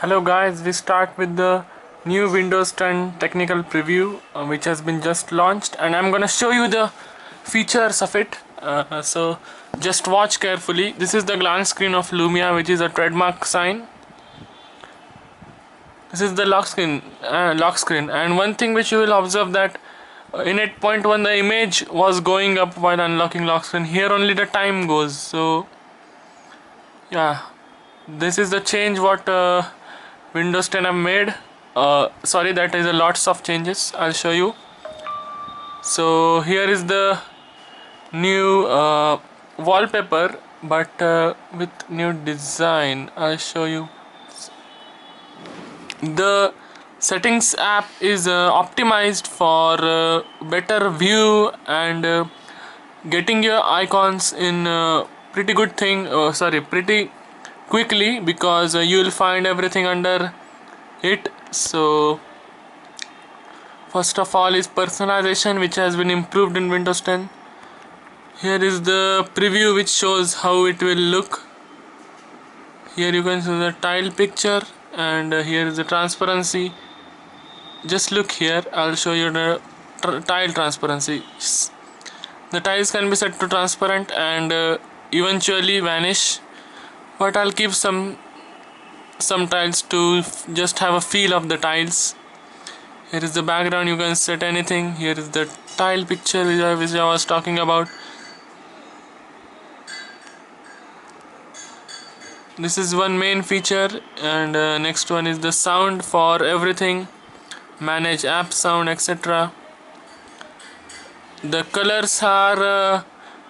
Hello guys, we start with the new Windows 10 technical preview which has been just launched, and I'm gonna show you the features of it. So just watch carefully. This is the glance screen of Lumia, which is a trademark sign. This is the lock screen, and one thing which you will observe that in 8.1 the image was going up while unlocking lock screen. Here only the time goes. So yeah, this is the change what Windows 10 have made. Sorry, that is a lots of changes. I'll show you. So here is the new wallpaper, but with new design. I'll show you. The settings app is optimized for better view and getting your icons in pretty good thing. Pretty quickly, because you will find everything under it. So first of all is personalization, which has been improved in Windows 10. Here is the preview which shows how it will look. Here you can see the tile picture, and here is the transparency. Just look here, I'll show you the tile transparency. The tiles can be set to transparent and eventually vanish, but I'll keep some tiles to just have a feel of the tiles. Here is the background, you can set anything. Here is the tile picture which I was talking about. This is one main feature, and next one is the sound for everything. Manage app sound, etc. The colors are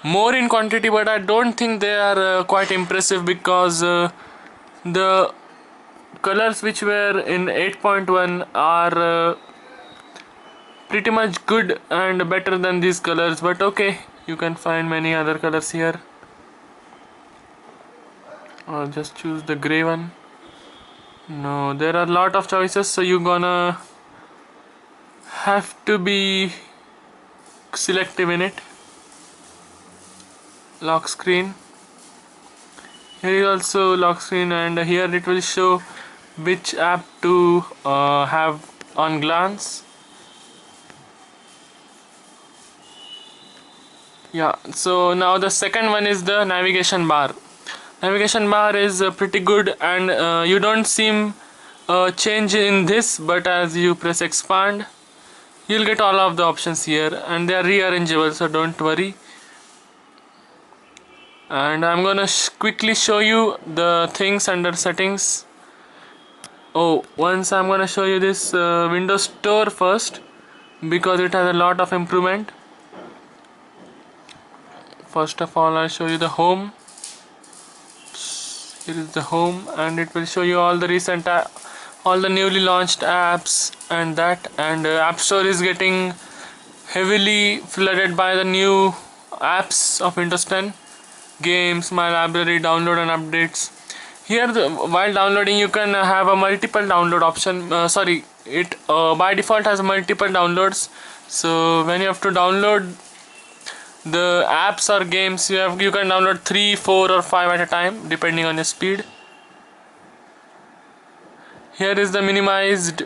more in quantity, but I don't think they are quite impressive, because the colors which were in 8.1 are pretty much good and better than these colors. But okay, you can find many other colors here. I'll just choose the gray one. No, there are a lot of choices, so you're gonna have to be selective in it. Lock screen. Here is also lock screen, and here it will show which app to have on glance. Yeah, so now the second one is the navigation bar. Navigation bar is pretty good, and you don't seem change in this, but as you press expand, you'll get all of the options here, and they are rearrangeable, so don't worry. And I'm gonna quickly show you the things under settings. Once I'm gonna show you this Windows Store first, because it has a lot of improvement. First of all, I'll show you the home. Here is the home, and it will show you all the recent all the newly launched apps, and App Store is getting heavily flooded by the new apps of Windows 10. Games, my library, download and updates. Here while downloading you can have a multiple download option. It by default has multiple downloads, so when you have to download the apps or games, you can download 3, 4 or 5 at a time, depending on your speed. Here is the minimized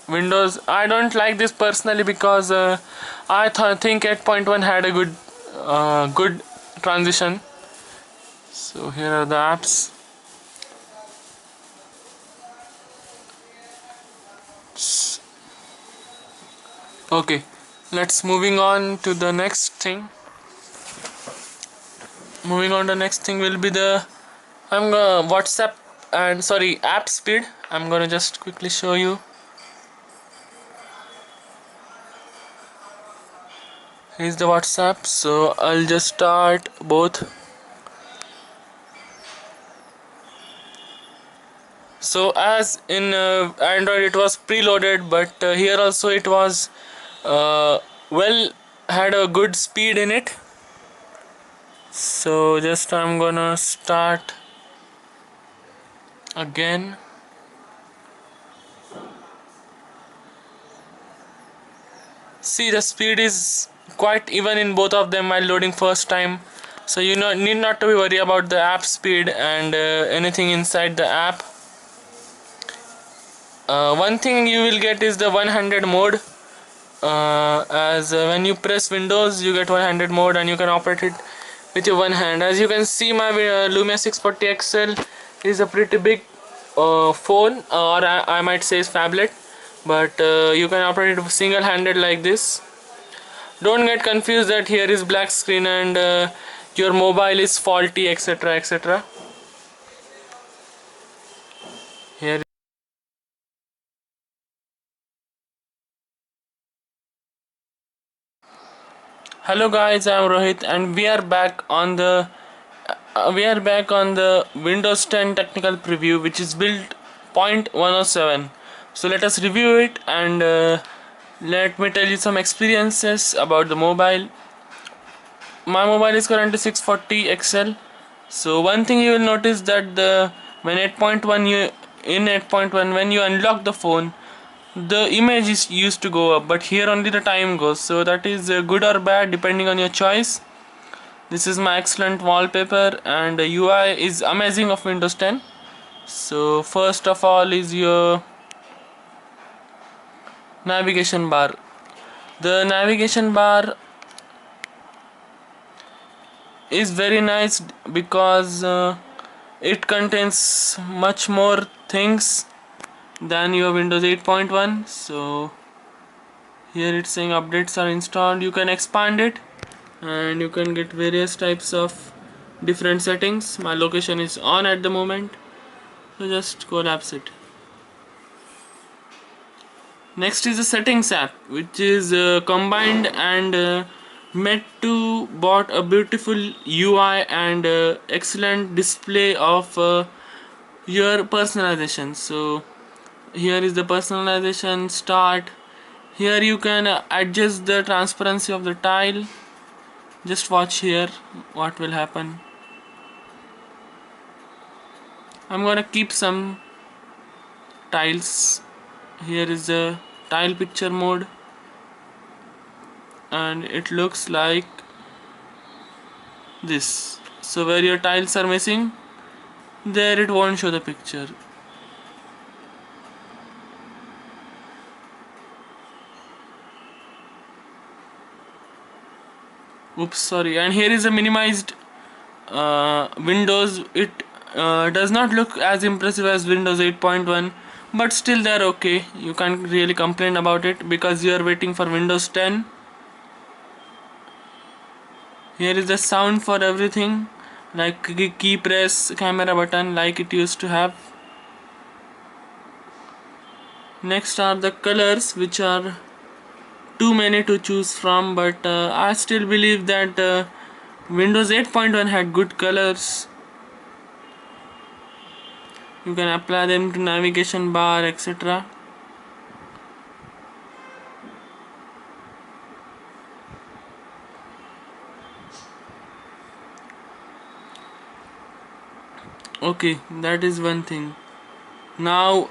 Windows. I don't like this personally, because I think 8.1 had a good transition. So here are the apps. Okay, let's moving on to the next thing. Moving on, the next thing will be the WhatsApp and app speed. I'm gonna just quickly show you. Here's the WhatsApp, so I'll just start both. So as in Android it was preloaded, but here also it was had a good speed in it. So just I'm gonna start again. See, the speed is quite even in both of them while loading first time, so you need not to be worried about the app speed and anything inside the app. One thing you will get is the 100 mode. As When you press Windows, you get 100 mode and you can operate it with your one hand. As you can see, my Lumia 640 XL is a pretty big phone, or I might say phablet, but you can operate it single-handed like this. Don't get confused that here is black screen and your mobile is faulty, etc., etc. Here. Hello guys, I am Rohit and we are back on the Windows 10 technical preview, which is build point 107. So let us review it and let me tell you some experiences about the mobile. My mobile is currently 640 XL. So one thing you will notice that the when 8.1 you in 8.1 when you unlock the phone, the image is used to go up, but here only the time goes. So that is good or bad depending on your choice. This is my excellent wallpaper and the UI is amazing of Windows 10. So first of all is your navigation bar. The navigation bar is very nice because it contains much more things than your Windows 8.1. So here it's saying updates are installed. You can expand it and you can get various types of different settings. My location is on at the moment, so just collapse it. Next is the settings app, which is combined and made to bought a beautiful UI and excellent display of your personalization. So here is the personalization start. Here you can adjust the transparency of the tile. Just watch here what will happen. I'm gonna keep some tiles. Here is the tile picture mode and it looks like this. So where your tiles are missing, there it won't show the picture. Oops, sorry. And here is a minimized Windows. It does not look as impressive as Windows 8.1, but still they're okay. You can't really complain about it because you are waiting for Windows 10. Here is the sound for everything, like key press, camera button, like it used to have. Next are the colors, which are too many to choose from, but I still believe that Windows 8.1 had good colors. You can apply them to navigation bar, etc. Okay, that is one thing. Now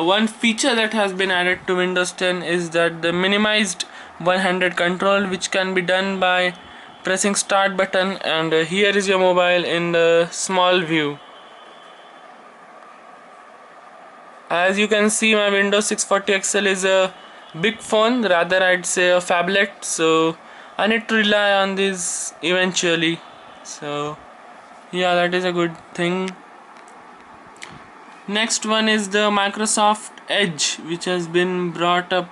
one feature that has been added to Windows 10 is that the minimized one-handed control, which can be done by pressing start button, and here is your mobile in the small view. As you can see, my Windows 640 XL is a big phone, rather I'd say a phablet, so I need to rely on this eventually. So yeah, that is a good thing. Next one is the Microsoft Edge, which has been brought up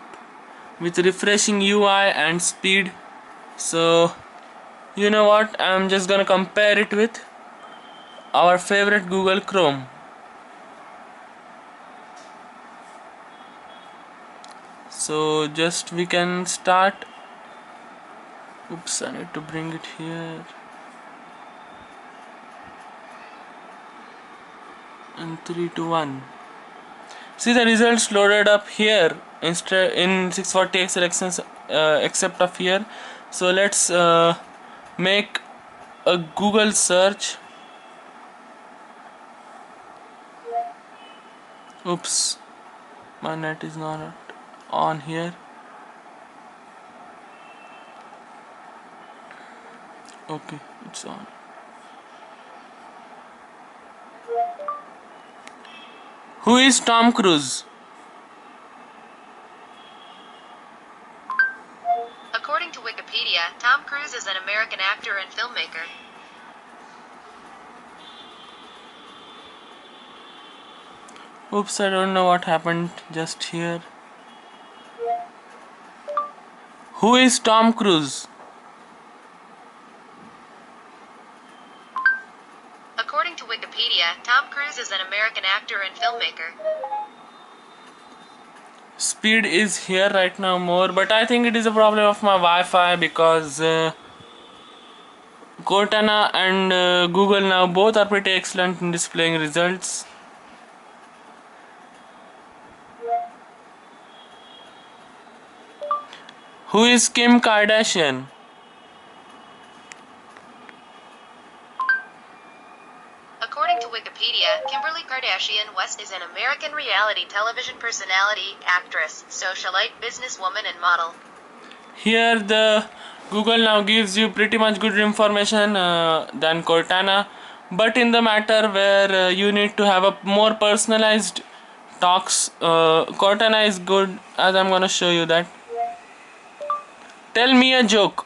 with refreshing UI and speed. So you know what, I'm just gonna compare it with our favorite Google Chrome. So just we can start. Oops, I need to bring it here. And 3 to 1. See the results loaded up here instead in 640 XL except of here. So let's make a Google search. Oops, my net is not on here. Okay, it's on. Who is Tom Cruise? Wikipedia, Tom Cruise is an American actor and filmmaker. Oops, I don't know what happened just here. Who is Tom Cruise? According to Wikipedia, Tom Cruise is an American actor and filmmaker. Speed is here right now more, but I think it is a problem of my Wi-Fi because Cortana and Google now both are pretty excellent in displaying results. Who is Kim Kardashian? According to Wikipedia, Kimberly Kardashian West is an American reality television personality, actress, socialite, businesswoman, and model. Here the Google now gives you pretty much good information than Cortana, but in the matter where you need to have a more personalized talks, Cortana is good, as I'm gonna show you that. Tell me a joke.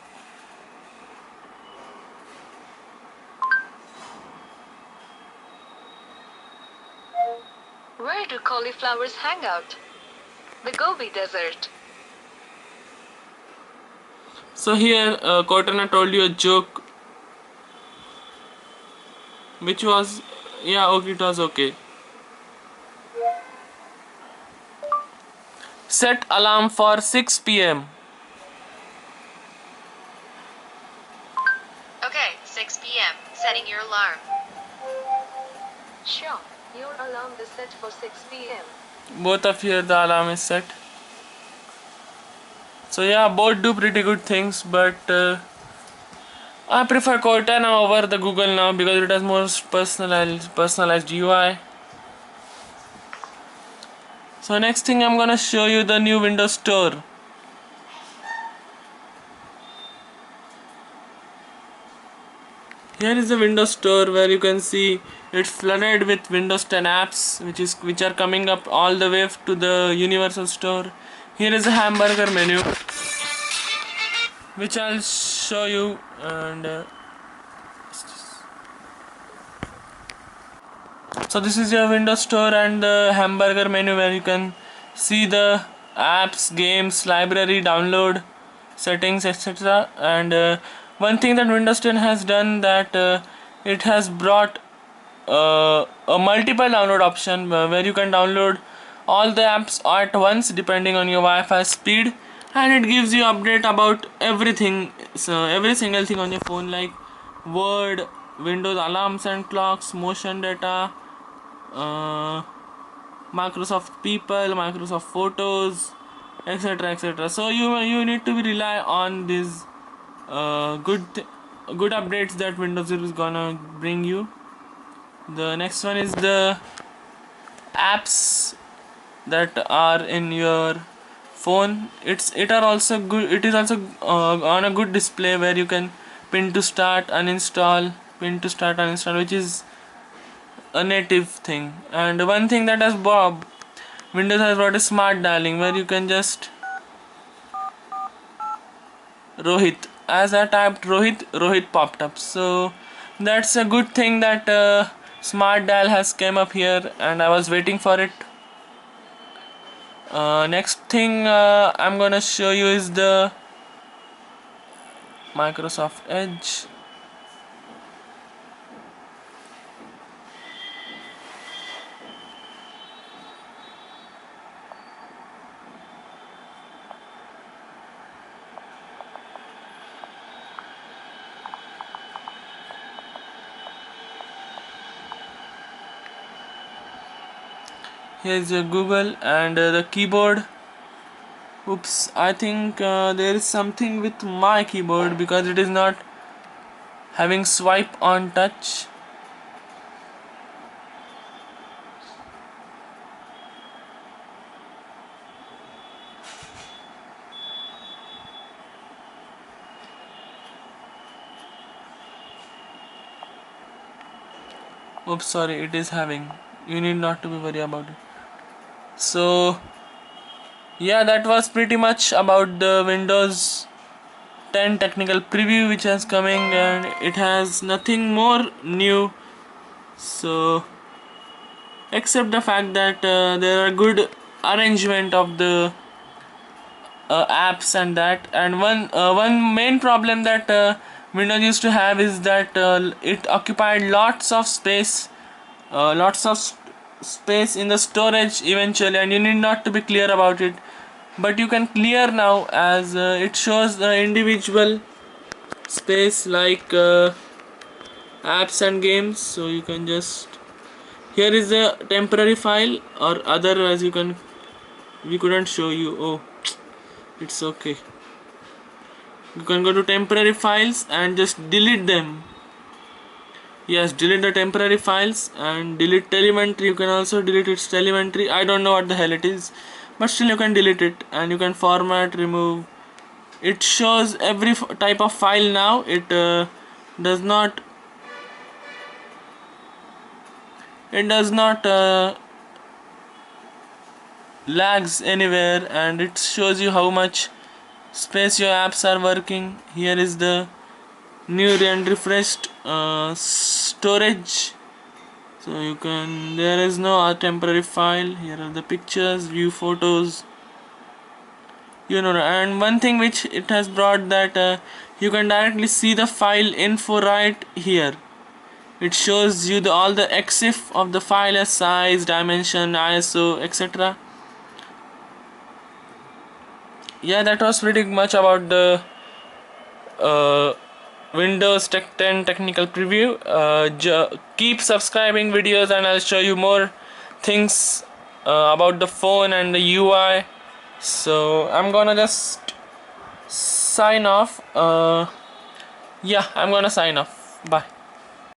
Where do cauliflowers hang out? The Gobi Desert. So here Cortana told you a joke, which was, yeah, okay, it was okay. Set alarm for 6 p.m. Okay, 6 p.m. Setting your alarm. Sure, your alarm is set for 6 p.m. Both of here the alarm is set. So yeah, both do pretty good things, but I prefer Cortana over the Google now because it has more personalized UI. So next thing I'm gonna show you the new Windows Store. Here is the Windows Store where you can see it's flooded with Windows 10 apps which are coming up all the way to the Universal Store. Here is a hamburger menu which I'll show you, and so this is your Windows Store and the hamburger menu where you can see the apps, games, library, download, settings, etc. And one thing that Windows 10 has done, that it has brought a multiple download option where you can download all the apps at once depending on your Wi-Fi speed, and it gives you update about everything, so every single thing on your phone, like Word, Windows alarms and clocks, motion data, Microsoft People, Microsoft Photos, etc., etc. So you need to rely on these good updates that Windows is gonna bring you. The next one is the apps that are in your phone. It are also good. It is also on a good display where you can pin to start, uninstall, pin to start, uninstall, which is a native thing. And one thing that has Windows has brought is smart dialing, where you can just Rohit. As I typed Rohit, Rohit popped up. So that's a good thing that smart dial has came up here, and I was waiting for it. Next thing I'm gonna show you is the Microsoft Edge. Here's your Google and the keyboard. Oops, I think there is something with my keyboard because it is not having swipe on touch. Oops, sorry, it is having. You need not to be worried about it. So yeah, that was pretty much about the Windows 10 technical preview which is coming, and it has nothing more new, so except the fact that there are good arrangement of the apps and that. And one main problem that Windows used to have is that it occupied lots of space in the storage eventually, and you need not to be clear about it, but you can clear now, as it shows the individual space like apps and games. So you can just, here is a temporary file, or otherwise we couldn't show you. Oh, it's okay. You can go to temporary files and just delete them. Yes, delete the temporary files and delete telemetry. You can also delete its telemetry. I don't know what the hell it is, but still you can delete it, and you can format, remove. It shows every type of file now. It does not lags anywhere, and it shows you how much space your apps are working. Here is the new and refreshed storage, so you can, there is no temporary file. Here are the pictures, view photos, and one thing which it has brought, that you can directly see the file info right here. It shows you all the EXIF of the file, as size, dimension, ISO, etc. Yeah, that was pretty much about the Windows Tech 10 technical preview. Keep subscribing videos, and I'll show you more things about the phone and the UI. So I'm gonna just sign off. Yeah, I'm gonna sign off. Bye.